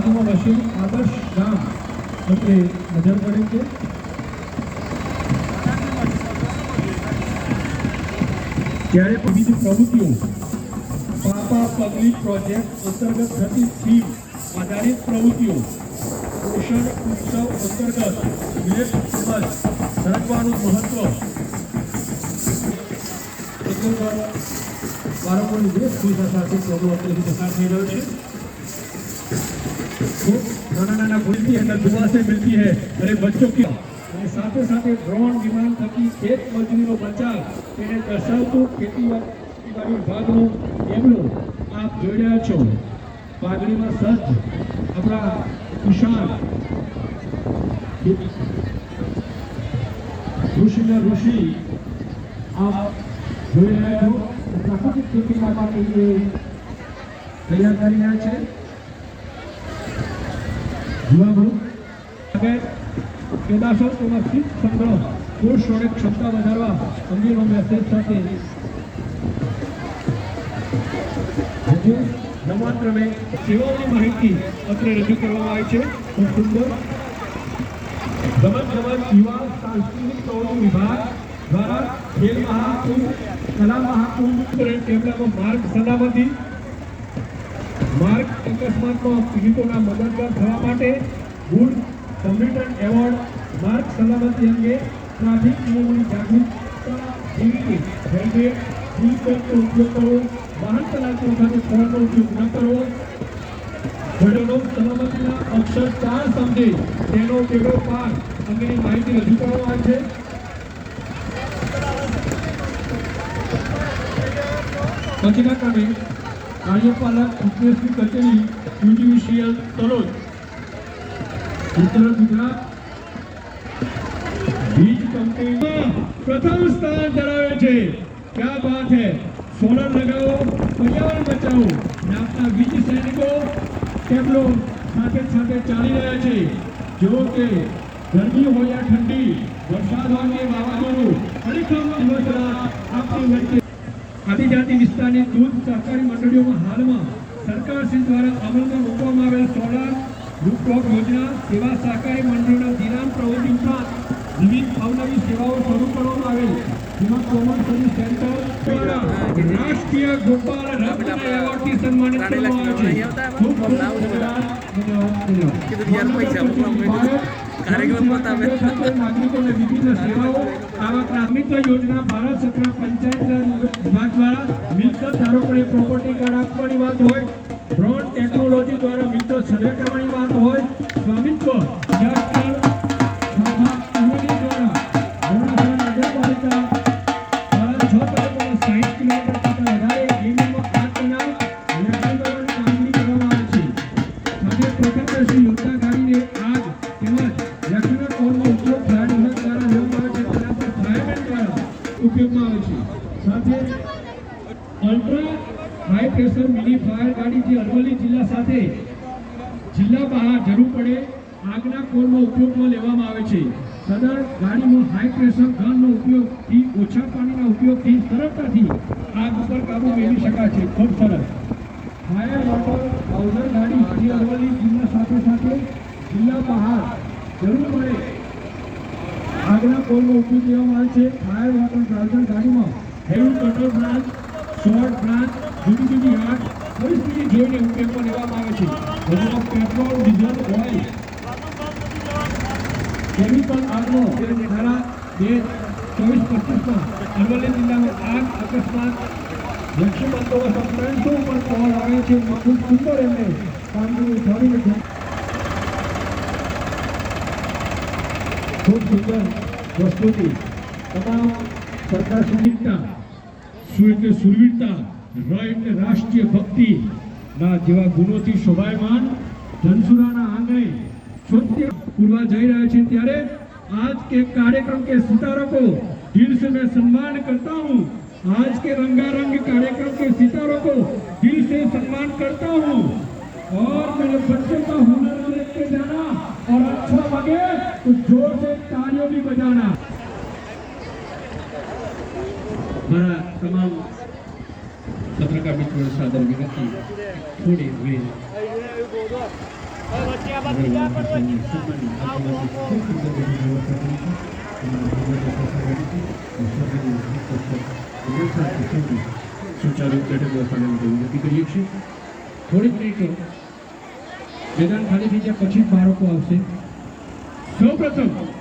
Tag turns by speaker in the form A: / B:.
A: બાજુમાં વસેલું આદર્શ ગામ આપણે નજર પડે છે। ત્યારે વિવિધ પ્રવૃત્તિઓ પાપા પગલી પ્રોજેક્ટ અંતર્ગત થતી થીમ આધારિત પ્રવૃત્તિઓ પોષણ ઉત્સવ અંતર્ગત વિલેજ તેમજ સરકવાનું મહત્વ બાળકોની વેશભૂષા સાથે પ્રોગ્રામ અત્યારથી પસાર થઈ રહ્યો છે। खूब नाना खुलती है दुआ से मिलती है अरे बच्चों की साथे साथे ड्रोन विमान थकी खेत मजूरी बचाव તેને દર્શાવતું ખેતીવાડી વિભાગનું એમનું આપ જોઈ રહ્યા છો। પાઘડીમાં સજ્જ આપણા કિસાન ઋષિ આપ જોઈ રહ્યા છો। પ્રાકૃતિક ખેતી માટે તૈયાર કરી રહ્યા છે। પેદાશો તેમાં શીત સંગ્રહ કોષ સંરક્ષણ ક્ષમતા વધારવા અંગેનો મેસેજ સાથે નવરાત્રમે સેવાઓની માહિતી અત્રે રજૂ કરવામાં આવી છે। ખૂબ સુંદર રમત યુવા સાંસ્કૃતિક પ્રવૃત્તિ વિભાગ દ્વારા ખેલ મહાકુંભ કલા મહાકુંભ તેમનામાં માર્ગ સલામતી માર્ગ અકસ્માતમાં પીડિતોના મદદગાર થવા માટે ગુડ સમ્રિટન એવોર્ડ માર્ગ સલામતી અંગે ટ્રાફિક નિયમોની જાગૃતતા જેવી રેલવે વ્હીકલનો ઉપયોગ કરવો વાહન ચલાવતી વખતે ફોનનો ઉપયોગ ન કરવો વડીલો સલામતીના અક્ષર 4 સમજે તેનો બેડો પાર અંગેની માહિતી રજૂ કરવામાં આવી છે। પછીના ક્રમે કાર્યપાલક ઉપદેશની કચેરી યુજીવીસીએલ તલોદ उत्तर गुजरात बीज कंपनी प्रथम स्थान धरावे छे। क्या बात है। सोलर लगाओ पर्यावरण बचाओ ने अपना बीज सैनिको टेबलो साथे साथे चाली रह्या छे। जो के गर्मी हो या ठंडी वरसाद हो के वावाजोडું અડીખમ દિવસ રાત આપણી વચ્ચે આદિજાતિ વિસ્તારની દૂધ સહકારી મંડળીઓમાં હાલમાં સરકારશ્રી દ્વારા અમલમાં મૂકવામાં આવેલ સોલાર રૂપટોપ યોजना સેવા સહકારી મંડળોના ધિરાણ પ્રવૃત્તિ ઉપરાંત વિવિધ અવનવી સેવાઓ શરૂ કરવામાં આવેલ જેમાં કોમન સર્વિસ સેન્ટર દ્વારા રાષ્ટ્રીય ગોપાલ રત્ન એવોર્ડથી સન્માનિત કરવામાં આવે છે। ખૂબ ખૂબ ધન્યવાદ। નાગરિકોને વિવિધ સેવાઓ આવા પ્રાથમિક યોજના ભારત સરકાર પંચાયત વિભાગ દ્વારા મિલકત ધારકોને પ્રોપર્ટી કાર્ડ આપવાની વાત હોય ड्रोन टेक्नोलॉजी द्वारा मित्र सर्वे करवानी बात होय स्वामित्व यात्रा अमली द्वारा घोड़ासर नगरपालिका દ્વારા 6 તાલુકામાં 60 કિલોમીટર કરતા વધારે જમીનમાં ખાત બનાવ નિરીક્ષણ કરવાની કામગીરી કરવામાં આવે છે। સાથે પ્રથમદર્શી યોજના ગાડીને આગ તેમજ રેક્યુનર કોલનો ઉપયોગ ફાયર વિભાગ દ્વારા લેવામાં આવે છે તેના પર ફાયરમેન દ્વારા ઉપયોગમાં આવે છે। સાથે ultra high pressure mini fire गाड़ी जी अरवली जिला साथे जिला बहार जरूर पड़े आगना कोल में उपयोग में लेवामां आवे छे। सदर गाड़ी में हाई प्रेशर गन नो उपयोग थी ओछा पानी ना उपयोग थी सरलताथी आग पर काबू मेळवी शकाय छे। खूब सरस फायर वॉटर हाउसर गाड़ी जी अरवली जिला साथे साथे जिला बहार जरूर पड़े आगना कोल में उपयोग लेवामां आवे छे। फायर वॉटर हाउसर गाड़ी में heavy cutter branch short branch જુદી જુદી આગ પરિસ્થિતિ જોઈને ઉપયોગમાં લેવામાં આવે છે। જેમાં પેટ્રોલ ડીઝલ ઓઇલ કેમિકલ આગનો ધારા 2024-25માં અરવલ્લી જિલ્લામાં આગ અકસ્માત લક્ષ્ય બંદોબસ્ત 300 ઉપર કોલ આવે છે। ખૂબ સુંદર એમને કામગીરી ઉઠાવી છે। ખૂબ સુંદર પ્રસ્તુતિ તમામ સરકાર સુવિધા સુરવીરતા राष्ट्रीय भक्ति ना जेवा गुणोथी शोभायमान धनसुराना आंगणे छोटे पूर्वा जई रहे छे त्यारे आज के कार्यक्रम के सितारों को दिल से मैं सम्मान करता हूँ। आज के रंगारंग कार्यक्रम के सितारों को दिल से सम्मान करता हूँ और मेरे बच्चों का हुनर देख के जाना और अच्छा लगे तो जोर से तालियों भी बजाना। हमारा तमाम पत्रकार मित्रों सादर विनती थोड़ी वेळ સુચારુ બેઠક વ્યવસ્થાને વિનંતી કરીએ છીએ. થોડીક મિનિટો મેદાન ખાલી થઈ જાય પછી જ બાળકો આવશે. સૌપ્રથમ